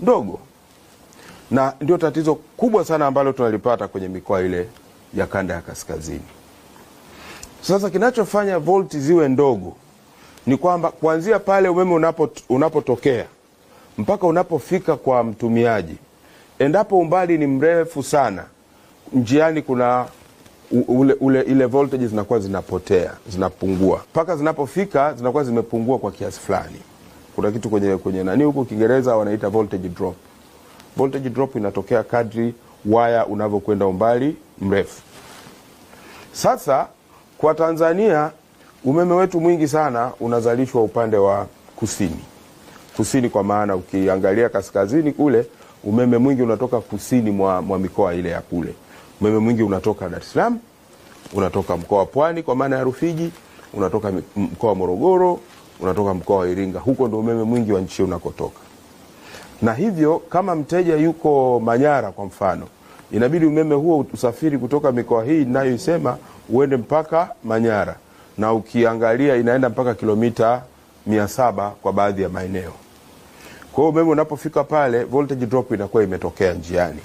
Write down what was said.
ndogo, na ndio tatizo kubwa sana ambalo tunalipata kwenye mikoa ile ya kanda ya kaskazini. Sasa kinachofanya volti ziwe ndogo ni kwamba kuanzia pale umeme unapotokea mpaka unapofika kwa mtumiaji, endapo umbali ni mrefu sana, njiani kuna ile voltage zinakuwa zinapotea, zinapungua. Mpaka zinapofika zinakuwa zimepungua kwa kiasi fulani. Kuna kitu kwenye nani huko Kiingereza wanaita voltage drop. Voltage drop inatokea kadri waya unavyokwenda umbali mrefu. Sasa kwa Tanzania umeme wetu mwingi sana unazalishwa upande wa kusini. Kusini kwa maana ukiangalia kaskazini kule umeme mwingi unatoka kusini mwa mikoa ile ya kule. Umeme mwingi unatoka Dar es Salaam, unatoka mkoa wa Pwani kwa maana ya Rufiji, unatoka mkoa wa Morogoro, unatoka mkoa wa Iringa. Huko ndio umeme mwingi wa nchi unakotoka. Na hivyo kama mteja yuko Manyara kwa mfano, inabidi umeme huo usafiri kutoka mikoa hii ninayoisema uende mpaka Manyara, na ukiangalia inaenda mpaka kilomita 700 kwa baadhi ya maeneo. Kwa hiyo umeme unapofika pale voltage drop inakuwa imetokea njiani.